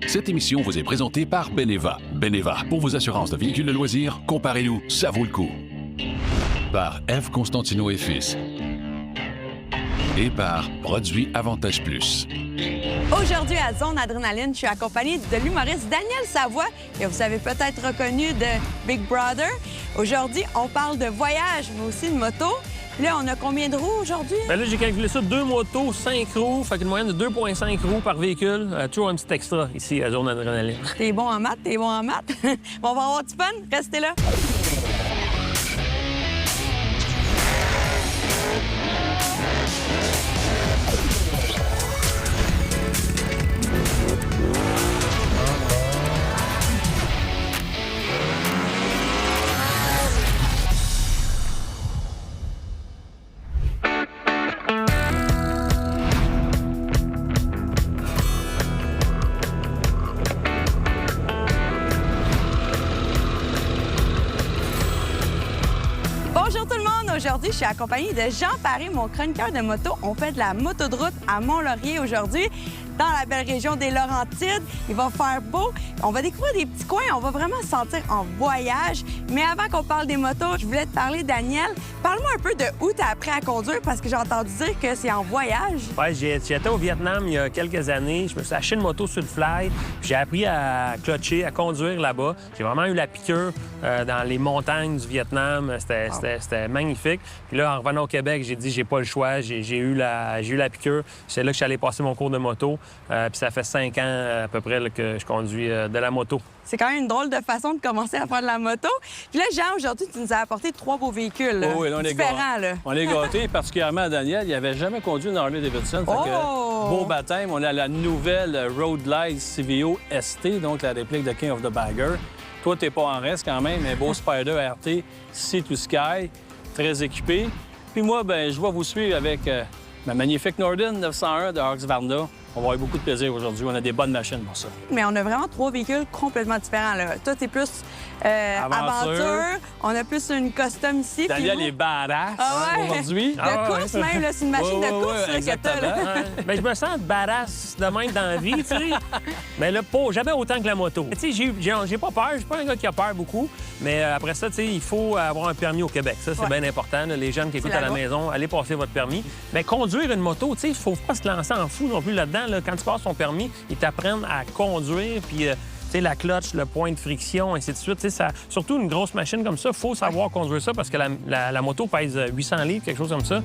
Cette émission vous est présentée par Beneva. Beneva, pour vos assurances de véhicules de loisirs, comparez-nous, ça vaut le coup. Par F. Constantino et Fils. Et par Produits Avantage Plus. Aujourd'hui, à Zone Adrénaline, je suis accompagnée de l'humoriste Daniel Savoie, que vous avez peut-être reconnu de Big Brother. Aujourd'hui, on parle de voyage, mais aussi de moto. Puis là, on a combien de roues aujourd'hui? Bien là, j'ai calculé ça, 2 motos, 5 roues, fait qu'une moyenne de 2,5 roues par véhicule. Toujours un petit extra ici à Zone Adrénaline. T'es bon en maths, t'es bon en maths. Bon, on va avoir du fun, restez là. Bonjour tout le monde! Aujourd'hui, je suis accompagnée de Jean Paré, mon chroniqueur de moto. On fait de la moto de route à Mont-Laurier aujourd'hui, dans la belle région des Laurentides. Il va faire beau. On va découvrir des petits coins. On va vraiment se sentir en voyage. Mais avant qu'on parle des motos, je voulais te parler, Daniel. Parle-moi un peu de où tu as appris à conduire parce que j'ai entendu dire que c'est en voyage. Ouais, j'étais au Vietnam il y a quelques années. Je me suis acheté une moto sur le fly. J'ai appris à clutcher, à conduire là-bas. J'ai vraiment eu la piqûre dans les montagnes du Vietnam. C'était magnifique. Puis là, en revenant au Québec, j'ai dit j'ai pas le choix. J'ai eu la piqûre. C'est là que je suis allé passer mon cours de moto. Puis ça fait 5 ans à peu près là, que je conduis de la moto. C'est quand même une drôle de façon de commencer à faire de la moto. Puis là, Jean, aujourd'hui, tu nous as apporté 3 beaux véhicules là, oui, là, différents. Là. On est gâtés, particulièrement à Daniel. Il n'avait jamais conduit une Harley-Davidson. Fait que, beau baptême. On a la nouvelle Road Glide CVO ST, donc la réplique de King of the Bagger. Toi, t'es pas en reste quand même, un beau Spider RT Sea to Sky, très équipé. Puis moi, ben, je vais vous suivre avec ma magnifique Norden 901 de Husqvarna. On va avoir beaucoup de plaisir aujourd'hui. On a des bonnes machines pour ça. Mais on a vraiment 3 véhicules complètement différents. Là. Toi, t'es plus aventure. On a plus une custom ici. Daniel puis est badass ouais. aujourd'hui. De course même, là, c'est une machine de course là, que t'as. Là. Ben, je me sens badass de même dans la vie, tu sais. Mais là, jamais autant que la moto. Tu sais, j'ai pas peur. Je suis pas un gars qui a peur beaucoup. Mais après ça, tu sais, il faut avoir un permis au Québec. Ça, c'est bien important. Là. Les jeunes qui écoutent à la maison, allez passer votre permis. Mais conduire une moto, tu sais, il faut pas se lancer en fou non plus là-dedans. Là. Quand tu passes ton permis, ils t'apprennent à conduire, puis la clutch, le point de friction, ainsi de suite. Surtout une grosse machine comme ça, il faut savoir conduire ça parce que la moto pèse 800 livres, quelque chose comme ça.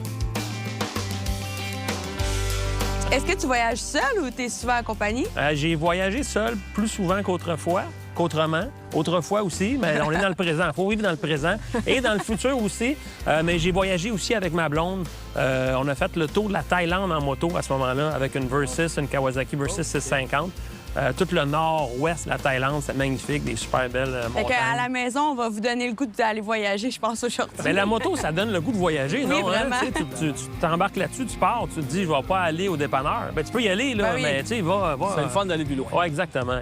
Est-ce que tu voyages seul ou tu es souvent accompagné? J'ai voyagé seul plus souvent qu'autrement. Autrefois aussi, mais on est dans le présent. Il faut vivre dans le présent et dans le futur aussi. Mais j'ai voyagé aussi avec ma blonde. On a fait le tour de la Thaïlande en moto à ce moment-là avec une Versys, une Kawasaki Versys 650. Tout le nord-ouest de la Thaïlande, c'est magnifique, des super belles montagnes. À la maison, on va vous donner le goût d'aller voyager, je pense, aujourd'hui. Mais la moto, ça donne le goût de voyager, oui, non? Vraiment. Hein? Tu t'embarques là-dessus, tu pars, tu te dis, je vais pas aller au dépanneur. Ben, tu peux y aller, là, mais tu sais, va. C'est le fun d'aller plus loin. Oui, exactement.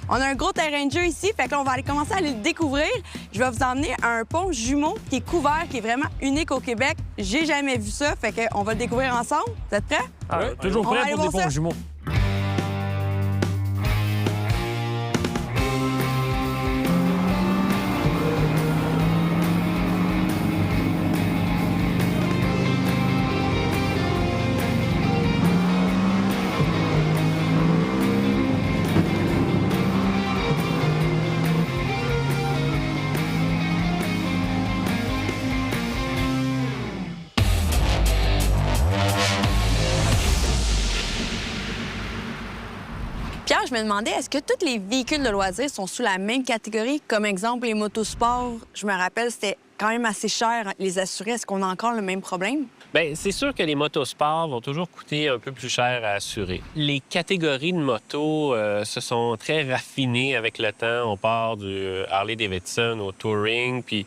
On a un gros terrain de jeu ici, fait que là, on va aller commencer à aller le découvrir. Je vais vous emmener à un pont jumeau qui est couvert, qui est vraiment unique au Québec. J'ai jamais vu ça, fait qu'on va le découvrir ensemble. Vous êtes prêts? Toujours prêt pour des ponts jumeaux. Pierre, je me demandais, est-ce que tous les véhicules de loisirs sont sous la même catégorie? Comme exemple, les motosports, je me rappelle, c'était quand même assez cher les assurer. Est-ce qu'on a encore le même problème? Bien, c'est sûr que les motosports vont toujours coûter un peu plus cher à assurer. Les catégories de motos se sont très raffinées avec le temps. On part du Harley-Davidson au Touring, puis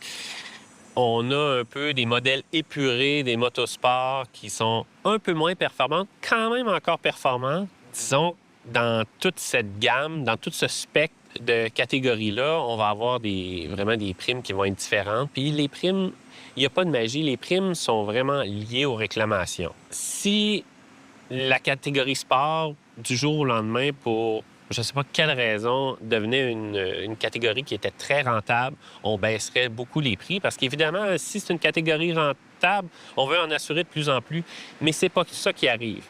on a un peu des modèles épurés des motosports qui sont un peu moins performants, quand même encore performants. Disons, dans toute cette gamme, dans tout ce spectre de catégories-là, on va avoir vraiment des primes qui vont être différentes. Puis les primes, il n'y a pas de magie. Les primes sont vraiment liées aux réclamations. Si la catégorie sport, du jour au lendemain, pour je ne sais pas quelle raison, devenait une catégorie qui était très rentable, on baisserait beaucoup les prix. Parce qu'évidemment, si c'est une catégorie rentable, on veut en assurer de plus en plus. Mais c'est pas ça qui arrive.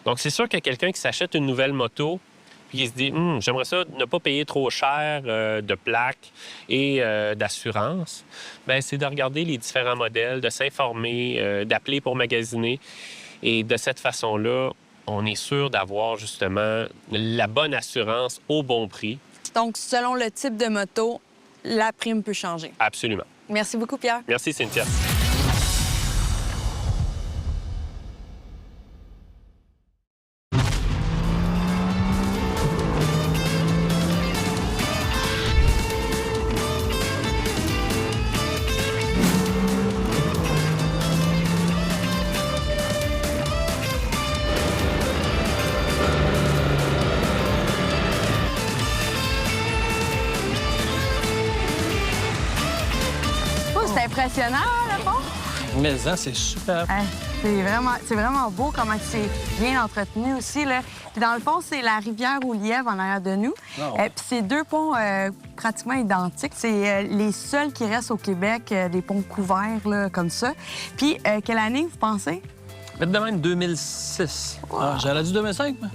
Donc, c'est sûr que quelqu'un qui s'achète une nouvelle moto, puis il se dit « j'aimerais ça ne pas payer trop cher de plaques et d'assurance », bien, c'est de regarder les différents modèles, de s'informer, d'appeler pour magasiner. Et de cette façon-là, on est sûr d'avoir justement la bonne assurance au bon prix. Donc, selon le type de moto, la prime peut changer. Absolument. Merci beaucoup, Pierre. Merci, Cynthia. C'est impressionnant, le pont. Mais ça, c'est super. Hein, c'est vraiment beau comment c'est bien entretenu aussi. Là. Puis dans le fond, c'est la rivière aux Lièvres en arrière de nous. Oh. Puis c'est deux ponts pratiquement identiques. C'est les seuls qui restent au Québec, des ponts couverts là, comme ça. Puis quelle année, vous pensez? Faites de même 2006. Ah, j'aurais dit 2005, moi.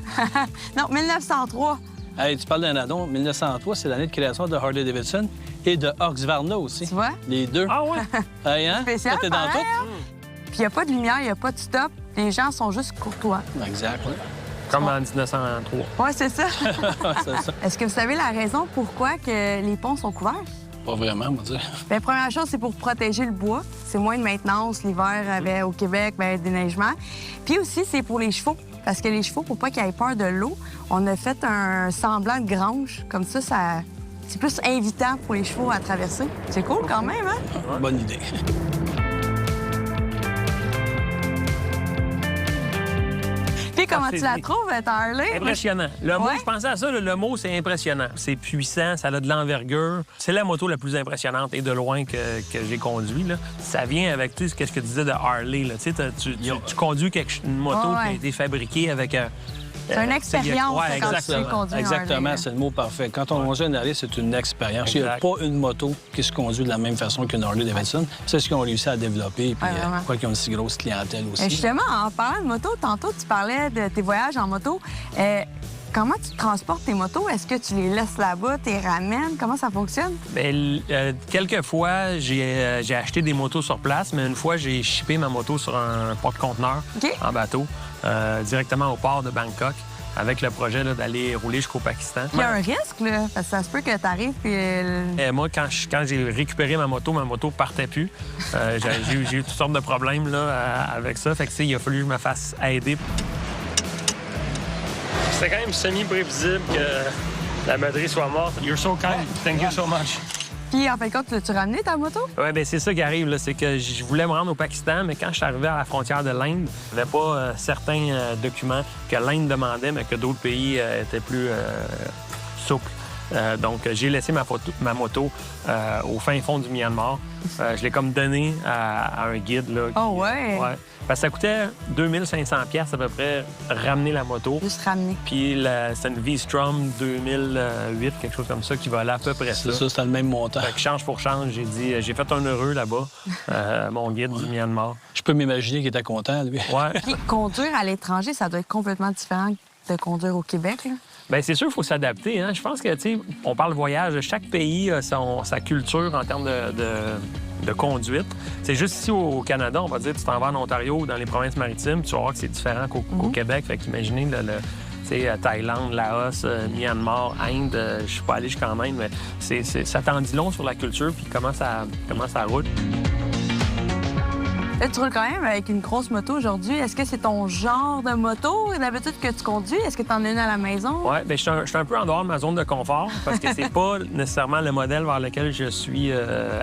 Non, 1903. Hey, tu parles d'un addon. 1903, c'est l'année de création de Harley-Davidson et de Husqvarna aussi. Tu vois? Les deux. Ah ouais? Hey, hein? Spécial, Toi, t'es dans pareil, tout? hein? Puis il n'y a pas de lumière, il n'y a pas de stop. Les gens sont juste courtois. Exact, oui. Comme en 1903. Oui, c'est ça. C'est ça. Est-ce que vous savez la raison pourquoi que les ponts sont couverts? Pas vraiment, on va dire. Bien, première chose, c'est pour protéger le bois. C'est moins de maintenance. L'hiver, au Québec, bien, déneigement. Puis aussi, c'est pour les chevaux. Parce que les chevaux, pour pas qu'ils aient peur de l'eau, on a fait un semblant de grange. Comme ça, c'est plus invitant pour les chevaux à traverser. C'est cool quand même, hein? Bonne idée. Puis comment tu la trouves, ta Harley? Impressionnant. Le mot, Ouais. je pensais à ça, le mot, c'est impressionnant. C'est puissant, ça a de l'envergure. C'est la moto la plus impressionnante et de loin que j'ai conduit. Là. Ça vient avec, tu sais, ce que tu disais de Harley. Là. Tu sais, tu conduis une moto Ouais. qui a été fabriquée avec un... C'est une expérience Ouais, quand tu exactement. conduis un Exactement, Harley. c'est le mot parfait. Quand on conduit une Harley, c'est une expérience. Il n'y a Exact. pas une moto qui se conduit de la même façon qu'une Harley-Davidson. C'est ce qu'ils ont réussi à développer. Puis, Ouais, vraiment. pourquoi ils ont une si grosse clientèle aussi. Et justement, en parlant de moto, tantôt, tu parlais de tes voyages en moto. Comment tu transportes tes motos? Est-ce que tu les laisses là-bas, tu les ramènes? Comment ça fonctionne? Bien, quelques fois, j'ai acheté des motos sur place, mais une fois, j'ai shippé ma moto sur un porte-conteneur OK. en bateau, directement au port de Bangkok, avec le projet là, d'aller rouler jusqu'au Pakistan. Il y a un risque, là, parce que ça se peut que tu arrives puis... Moi, quand j'ai récupéré ma moto partait plus. J'ai eu toutes sortes de problèmes là, avec ça. Fait que, tu sais, il a fallu que je me fasse aider. C'était quand même semi-prévisible que la batterie soit morte. You're so kind. Thank you so much. Puis, en fait, quand tu ramené ta moto? Oui, bien, c'est ça qui arrive. Là. C'est que je voulais me rendre au Pakistan, mais quand je suis arrivé à la frontière de l'Inde, il n'y avait pas certains documents que l'Inde demandait, mais que d'autres pays étaient plus souples. Donc, j'ai laissé ma moto au fin fond du Myanmar. Je l'ai comme donné à un guide. Là, Oh, ouais. Ouais. Parce que ça coûtait 2500 $ à peu près ramener la moto. Juste ramener. Puis c'est une V-Strom 2008, quelque chose comme ça, qui valait à peu près ça. C'est ça, c'est le même montant. Fait que change pour change, j'ai fait un heureux là-bas, mon guide du Myanmar. Je peux m'imaginer qu'il était content, lui. Ouais. Puis, conduire à l'étranger, ça doit être complètement différent de conduire au Québec, là. Bien, c'est sûr qu'il faut s'adapter. Hein? Je pense que, tu sais, on parle voyage. Chaque pays a sa culture en termes de conduite. C'est juste ici au Canada, on va dire, tu t'en vas en Ontario ou dans les provinces maritimes, tu vas voir que c'est différent qu'au Québec. Fait qu'imaginez, tu sais, Thaïlande, Laos, Myanmar, Inde, je suis pas allé jusqu'en Inde, mais ça t'en dit long sur la culture puis comment ça roule. Là, tu roules quand même avec une grosse moto aujourd'hui. Est-ce que c'est ton genre de moto d'habitude que tu conduis? Est-ce que tu en as une à la maison? Oui, bien, je suis un peu en dehors de ma zone de confort parce que c'est pas nécessairement le modèle vers lequel je suis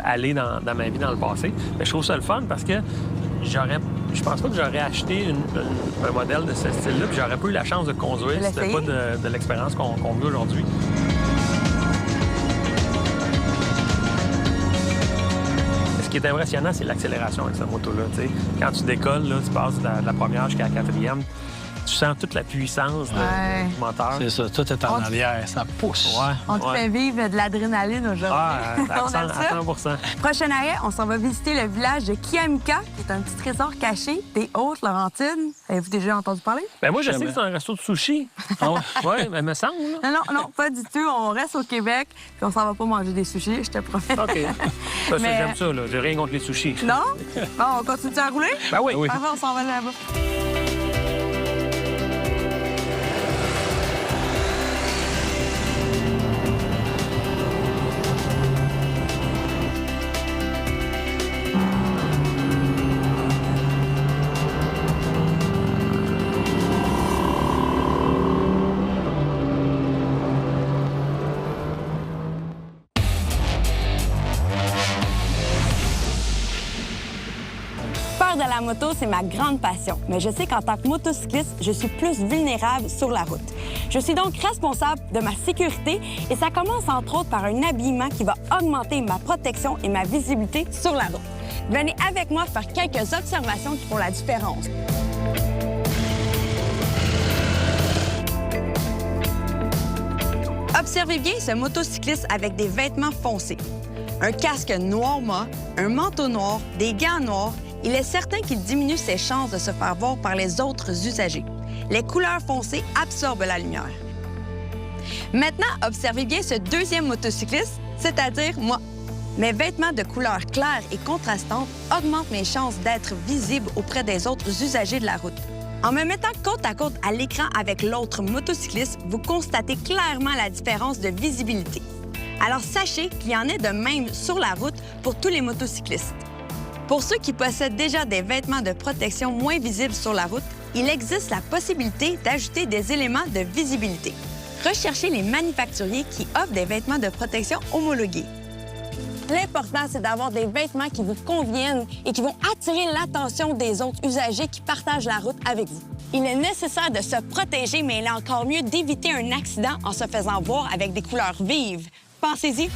allé dans ma vie dans le passé. Mais je trouve ça le fun parce que je pense pas que j'aurais acheté un modèle de ce style-là puis j'aurais pas eu la chance de conduire si c'était pas de l'expérience qu'on vit aujourd'hui. Ce qui est impressionnant, c'est l'accélération avec cette moto-là. T'sais. Quand tu décolles, là, tu passes de la première jusqu'à la quatrième, tu sens toute la puissance du moteur. C'est ça, tout est en arrière, ça pousse. Ouais, On te fait vivre de l'adrénaline aujourd'hui. Ah, On aime ça. à 100%. Prochain arrêt, on s'en va visiter le village de Kiamika, qui est un petit trésor caché des Hautes-Laurentides. Avez-vous déjà entendu parler? Ben moi, je sais que c'est un resto de sushi. Ah ouais? Oui, mais me semble. Là. Non, pas du tout. On reste au Québec, puis on s'en va pas manger des sushis, je te promets. OK. Ça, Mais- j'aime ça, là. J'ai rien contre les sushis. Non? Bon, on continue à rouler? Ben oui. Oui. Parfait, on s'en va là-bas. Faire de la moto, c'est ma grande passion. Mais je sais qu'en tant que motocycliste, je suis plus vulnérable sur la route. Je suis donc responsable de ma sécurité et ça commence entre autres par un habillement qui va augmenter ma protection et ma visibilité sur la route. Venez avec moi faire quelques observations qui font la différence. Observez bien ce motocycliste avec des vêtements foncés. Un casque noir mat, un manteau noir, des gants noirs, il est certain qu'il diminue ses chances de se faire voir par les autres usagers. Les couleurs foncées absorbent la lumière. Maintenant, observez bien ce deuxième motocycliste, c'est-à-dire moi. Mes vêtements de couleur claire et contrastante augmentent mes chances d'être visible auprès des autres usagers de la route. En me mettant côte à côte à l'écran avec l'autre motocycliste, vous constatez clairement la différence de visibilité. Alors sachez qu'il y en est de même sur la route pour tous les motocyclistes. Pour ceux qui possèdent déjà des vêtements de protection moins visibles sur la route, il existe la possibilité d'ajouter des éléments de visibilité. Recherchez les manufacturiers qui offrent des vêtements de protection homologués. L'important, c'est d'avoir des vêtements qui vous conviennent et qui vont attirer l'attention des autres usagers qui partagent la route avec vous. Il est nécessaire de se protéger, mais il est encore mieux d'éviter un accident en se faisant voir avec des couleurs vives. Pensez-y.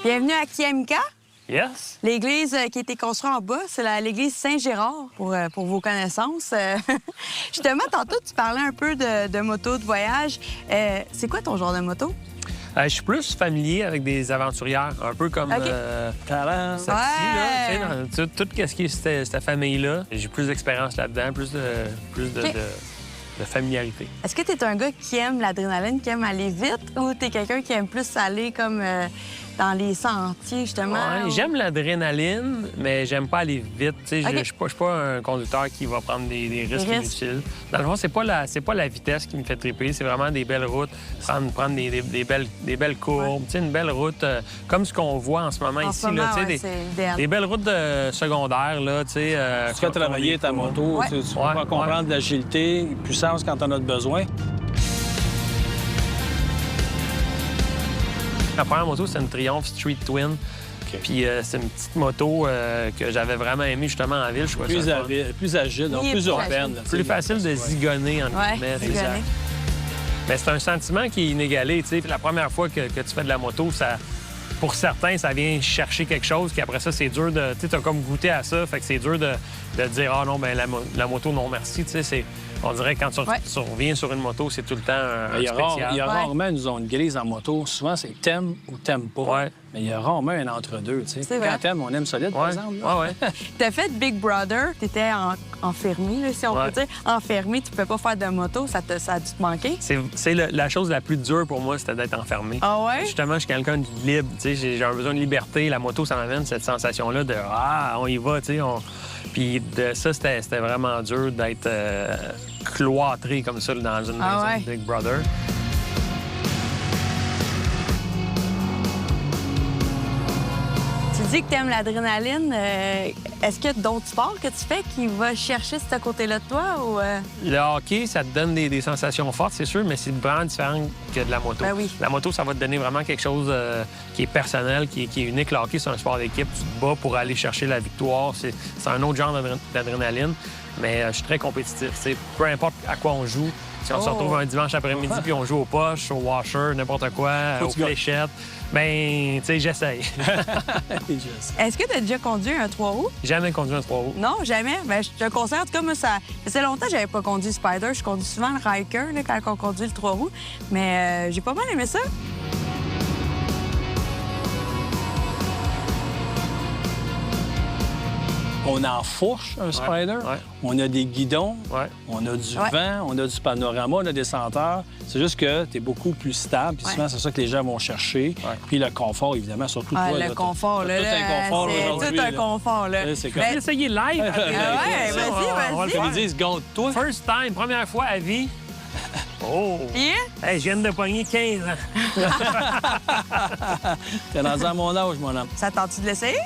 Bienvenue à Kiamika. Yes. L'église qui a été construite en bas, c'est l'église Saint-Gérard, pour vos connaissances. Justement, tantôt, tu parlais un peu de moto, de voyage. C'est quoi ton genre de moto? Je suis plus familier avec des aventurières, un peu comme OK. Talent, Saxi, Ouais. là, tu sais, tout ce qui est cette famille-là. J'ai plus d'expérience là-dedans, plus OK. de familiarité. Est-ce que tu es un gars qui aime l'adrénaline, qui aime aller vite, ou tu es quelqu'un qui aime plus aller comme dans les sentiers, justement? Ouais, ou- j'aime l'adrénaline, mais j'aime pas aller vite. Tu sais, OK. je suis pas un conducteur qui va prendre des risques risques. inutiles. Dans le fond, c'est pas la vitesse qui me fait triper, c'est vraiment des belles routes, prendre des belles courbes, tu sais, une belle route comme ce qu'on voit en ce moment En ici, ce moment, là, tu sais, ouais, c'est idéal. des belles routes secondaires, là, tu sais. Tu fais travailler ta moto, Ouais. tu Ouais, vas comprendre l'agilité, puissance quand on a besoin. Ma première moto, c'est une Triumph Street Twin. Puis c'est une petite moto que j'avais vraiment aimée justement en ville. Je trouvais Plus, ça le fun. plus agile, donc Il est plus plus urbaine. agile. là, tu Plus sais. facile de zigonner, entre Ouais, guillemets. c'est tu sais. gagné. Mais c'est un sentiment qui est inégalé. Tu sais. La première fois que tu fais de la moto, ça, pour certains, ça vient chercher quelque chose. Puis après ça, c'est dur de... Tu as comme goûté à ça. Fait que c'est dur de dire « Ah non, ben la moto, non merci. » Tu sais, on dirait que quand tu reviens sur une moto, c'est tout le temps un Il y a, spécial. il y a Ouais. rarement une zone grise en moto. Souvent, c'est t'aimes ou t'aimes pas. Ouais. Mais il y a rarement un entre-deux. tu sais. C'est vrai. Quand t'aimes, on aime solide, par Ouais, exemple. là. ouais. Tu as fait Big Brother, tu étais enfermé, là, si on Ouais. peut dire. Enfermé, tu ne pouvais pas faire de moto, ça a dû te manquer. C'est la chose la plus dure pour moi, c'était d'être enfermé. Ah ouais? Justement, je suis quelqu'un de libre. Tu sais, j'ai un besoin de liberté. La moto, ça m'amène cette sensation-là de « Ah, on y va, tu sais. Puis de ça, c'était vraiment dur d'être cloîtré comme ça dans une Ah maison ouais. de Big Brother. Tu dis que tu aimes l'adrénaline. Est-ce qu'il y a d'autres sports que tu fais qui va chercher ce côté-là de toi? Ou, Le hockey, ça te donne des sensations fortes, c'est sûr, mais c'est vraiment différent que de la moto. Ben oui. La moto, ça va te donner vraiment quelque chose qui est personnel, qui est unique. Le hockey, c'est un sport d'équipe. Tu te bats pour aller chercher la victoire. C'est un autre genre d'adrénaline, mais je suis très compétitif. T'sais, peu importe à quoi on joue, si on se retrouve un dimanche après-midi puis on joue aux poches, au washer, n'importe quoi, aux fléchettes, ben, tu sais, j'essaye. Est-ce que tu as déjà conduit un 3 roues? Jamais conduit un 3 roues. Non, jamais. Ben, je te conseille. En tout cas, moi, ça faisait longtemps que j'avais pas conduit Spider. Je conduis souvent le Ryker là, quand on conduit le 3 roues. Mais j'ai pas mal aimé ça. On enfourche un Spider, ouais. On a des guidons, Ouais. on a du vent, on a du panorama, on a des senteurs. C'est juste que tu es beaucoup plus stable, puis souvent, c'est ça que les gens vont chercher. Puis le confort, évidemment, surtout toi. Le là, confort, là. tout un confort C'est aujourd'hui. tout un confort, là. C'est On comme... va essayer live. ouais, vas-y, On va le vas-y. faire. Ils disent, gante-toi. First time, première fois à vie. Oh! Bien? Hey, je viens de pogner 15 ans. T'es rendu à mon âge, mon homme. Ça tente-tu de l'essayer?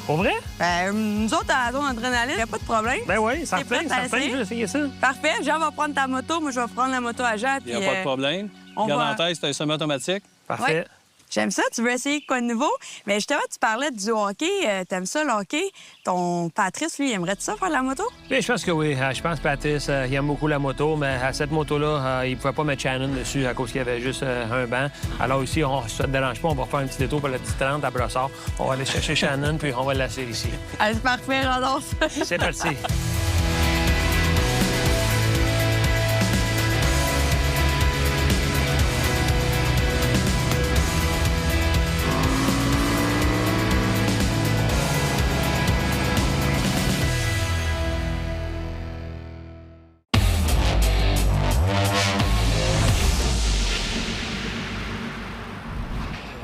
Pour vrai? Ben, nous autres, à la zone d'adrénaline, il a pas de problème. Ben oui, T'es certain, prête à certain, essayer? je vais essayer ça. Parfait. Jean va prendre ta moto. Moi, je vais prendre la moto à Jean. Il n'y a pas de problème. on Regarde va- en tête, c'est un semi-automatique. Parfait. Ouais. J'aime ça. Tu veux essayer quoi de nouveau? Mais justement, tu parlais du hockey. T'aimes ça, le hockey? Ton Patrice, lui, aimerait-tu ça, faire de la moto? Bien, je pense que oui. Je pense que Patrice, il aime beaucoup la moto, mais à cette moto-là, il ne pouvait pas mettre Shannon dessus à cause qu'il y avait juste un banc. Alors ici, si ça ne te dérange pas, on va faire un petit détour pour la petite 30 à Brossard. On va aller chercher Shannon, puis on va la laisser ici. Allez, c'est parfait, Rodolphe. C'est parti.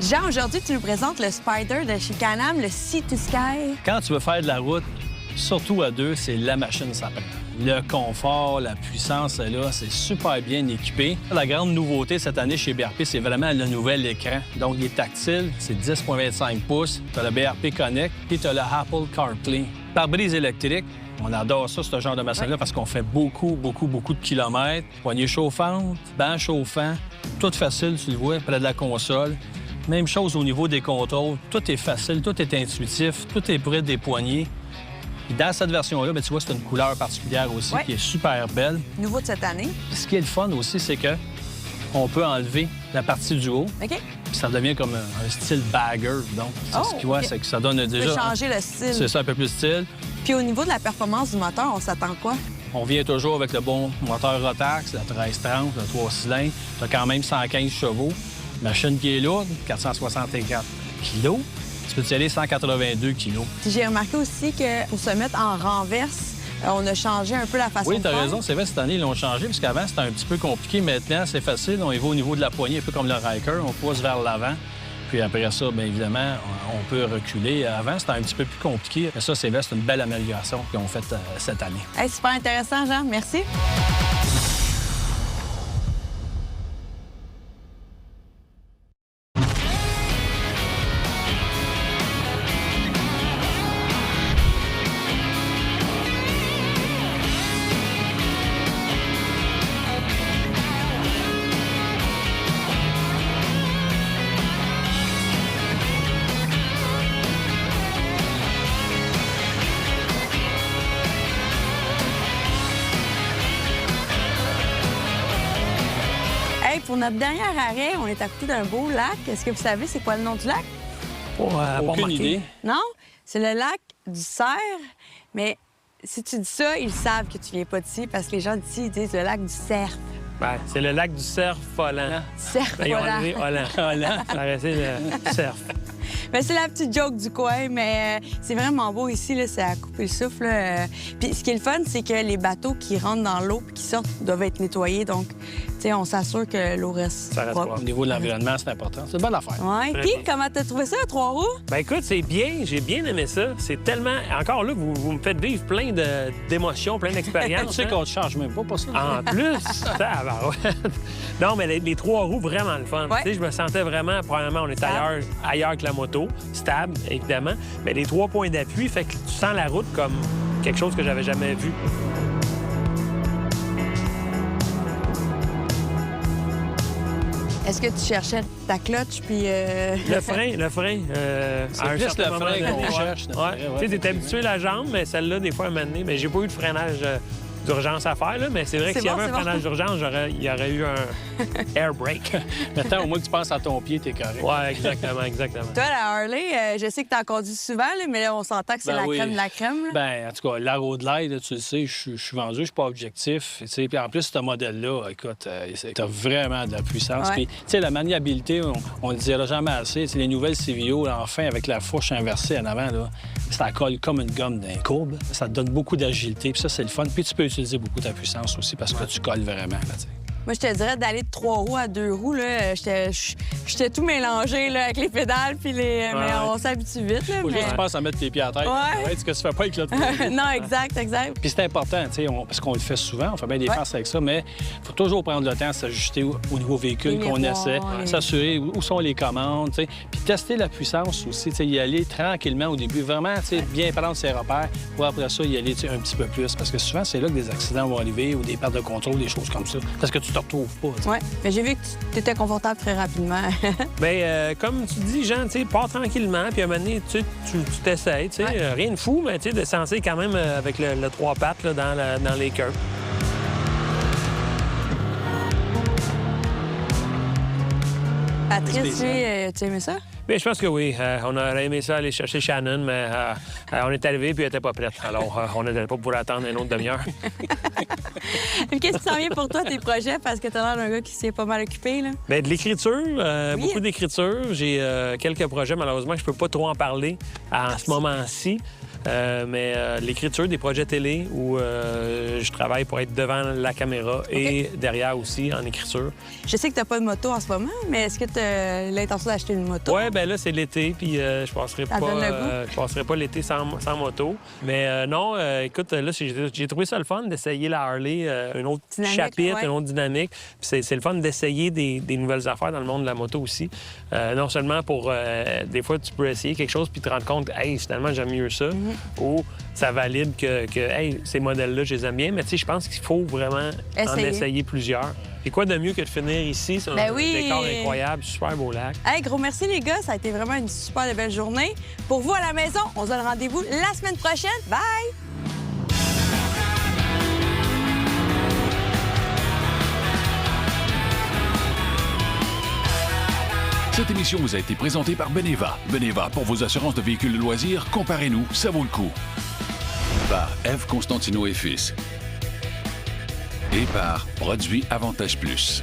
Jean, aujourd'hui, tu nous présentes le Spider de chez Can-Am, le Sea to Sky. Quand tu veux faire de la route, surtout à deux, c'est la machine ça prend. Le confort, la puissance, là, c'est super bien équipé. La grande nouveauté cette année chez BRP, c'est vraiment le nouvel écran. Donc, il est tactile, c'est 10,25 pouces. Tu as le BRP Connect, puis tu as le Apple CarPlay. Pare-brise électrique, on adore ça, ce genre de machine-là, parce qu'on fait beaucoup de kilomètres. Poignée chauffante, banc chauffant, tout facile, tu le vois, près de la console. Même chose au niveau des contrôles. Tout est facile, tout est intuitif, tout est près des poignées. Puis dans cette version-là, bien, tu vois, c'est une couleur particulière aussi qui est super belle. Nouveau de cette année. Puis ce qui est le fun aussi, c'est que on peut enlever la partie du haut, OK? puis ça devient comme un style bagger. Donc, c'est ce qui voit, c'est que ça donne Tu peux déjà... changer le style. C'est ça, un peu plus style. Puis au niveau de la performance du moteur, on s'attend quoi? On vient toujours avec le bon moteur Rotax, la 1330, le 3 cylindres. Tu as quand même 115 chevaux. Machine qui est lourde, 464 kilos. Tu peux y aller 182 kilos. Puis j'ai remarqué aussi que pour se mettre en renverse, on a changé un peu la façon Oui, de tu as faire. raison. C'est vrai, cette année, ils l'ont changé, parce qu'avant, c'était un petit peu compliqué. Maintenant, c'est facile. On y va au niveau de la poignée, un peu comme le Ryker. On pousse vers l'avant. Puis après ça, bien évidemment, on peut reculer. Avant, c'était un petit peu plus compliqué. Mais ça, c'est vrai, c'est une belle amélioration qu'ils ont faite cette année. Hey, super intéressant, Jean. Merci. Hey, pour notre dernier arrêt, on est à côté d'un beau lac. Est-ce que vous savez c'est quoi le nom du lac? Aucune idée. Non? C'est le lac du Cerf. Mais si tu dis ça, ils savent que tu viens pas d'ici parce que les gens d'ici ils disent le lac du Cerf. Ben, c'est le lac du cerf volant. Cerf, Ben, ils ont voilà. enlevé Holland. Ça restait le cerf. Ben, c'est la petite joke du coin, mais c'est vraiment beau ici, là, c'est à couper le souffle. Là. Puis ce qui est le fun, c'est que les bateaux qui rentrent dans l'eau et qui sortent doivent être nettoyés. Donc, tu sais, on s'assure que l'eau reste Ça reste propre. propre. Au niveau de l'environnement, c'est important. C'est une bonne affaire. Ouais. Très Puis, bien. comment t'as trouvé ça, à Trois-Roues? Ben écoute, c'est bien, j'ai bien aimé ça. C'est tellement... Encore là, vous me faites vivre plein d'émotions, plein Tu d'expériences. sais hein. qu'on te charge même pas pour ça. En plus, tabarouette. Non, mais les trois roues, vraiment le fun. Ouais. Tu sais, je me sentais vraiment, premièrement, on est ailleurs que la moto. moto, stable, évidemment. Mais les 3 points d'appui fait que tu sens la route comme quelque chose que j'avais jamais vu. Est-ce que tu cherchais ta clutch puis... Le frein. C'est plus le frein qu'on cherche. Tu sais, t'es habitué à la jambe, mais celle-là, des fois, à un moment donné, mais j'ai pas eu de freinage d'urgence à faire, là, mais c'est vrai que s'il y avait un freinage d'urgence, il y aurait eu un air brake. Maintenant, au moins que tu penses à ton pied, t'es correct. Oui, exactement. Toi, la Harley, je sais que tu en conduis souvent, là, mais là, on s'entend que c'est Ben la oui. crème de la crème. Là. Ben, en tout cas, la Road Glide, là, tu le sais, je suis vendu, je suis pas objectif. Tu sais, puis en plus, ce modèle-là, écoute, t'as vraiment de la puissance. Ouais. Puis, tu sais, la maniabilité, on le dira jamais assez. Tu sais, les nouvelles CVO, là, enfin, avec la fourche inversée en avant, là, ça colle comme une gomme d'un courbe. Ça te donne beaucoup d'agilité, puis ça, c'est le fun. Puis tu peux utiliser beaucoup ta puissance aussi parce que tu colles vraiment, là, tu sais. Moi, je te dirais d'aller de 3 roues à 2 roues. Là, j'étais tout mélangé là, avec les pédales, puis les... mais on s'habitue vite. Là, Faut mais... juste que tu penses à mettre tes pieds à terre. Ouais. Ce que tu fais pas avec l'autre. Non, exact. Puis c'est important, tu sais, parce qu'on le fait souvent, on fait bien des passes avec ça, mais il faut toujours prendre le temps de s'ajuster au nouveau véhicule qu'on essaie, s'assurer où sont les commandes, tu sais, puis tester la puissance aussi, tu sais, y aller tranquillement au début, vraiment, tu sais, bien prendre ses repères, pour après ça y aller un petit peu plus, parce que souvent, c'est là que des accidents vont arriver ou des pertes de contrôle, des choses comme ça, parce que tu te retrouves pas. Oui, mais j'ai vu que tu étais confortable très rapidement. Bien, comme tu dis, Jean, tu sais, pars tranquillement, puis à un moment donné, tu t'essayes, tu sais, rien de fou, mais tu sais, de senser quand même avec le 3 pattes là, dans les curves. Patrice, tu aimais ça? Bien, je pense que oui. On aurait aimé ça aller chercher Shannon, mais on est arrivé puis elle n'était pas prête. Alors, on n'était pas pour attendre une autre demi-heure. Qu'est-ce qui s'en vient pour toi, tes projets? Parce que tu as l'air d'un gars qui s'est pas mal occupé. Là. Bien, de l'écriture, Oui. beaucoup d'écriture. J'ai quelques projets, malheureusement, je peux pas trop en parler en ce moment-ci. Mais l'écriture des projets télé où je travaille pour être devant la caméra et derrière aussi en écriture. Je sais que tu n'as pas de moto en ce moment, mais est-ce que tu as l'intention d'acheter une moto? Oui, bien là, c'est l'été, puis je passerai Ça donne le goût. pas l'été sans moto. Mais non, écoute, là, j'ai trouvé ça le fun d'essayer la Harley, un autre Dynamique, chapitre, ouais. une autre dynamique. Puis c'est le fun d'essayer des nouvelles affaires dans le monde de la moto aussi. Non seulement pour... des fois, tu peux essayer quelque chose puis te rendre compte, hey, finalement, j'aime mieux ça. Ou ça valide que hey, ces modèles-là, je les aime bien. Mais tu sais, je pense qu'il faut vraiment en essayer plusieurs. Et quoi de mieux que de finir ici sur un décor incroyable, super beau lac. Hey, gros merci, les gars. Ça a été vraiment une super belle journée. Pour vous, à la maison, on se donne rendez-vous la semaine prochaine. Bye! Cette émission vous a été présentée par Beneva. Beneva, pour vos assurances de véhicules de loisirs, comparez-nous, ça vaut le coup. Par F. Constantino et Fils. Et par Produits Avantage Plus.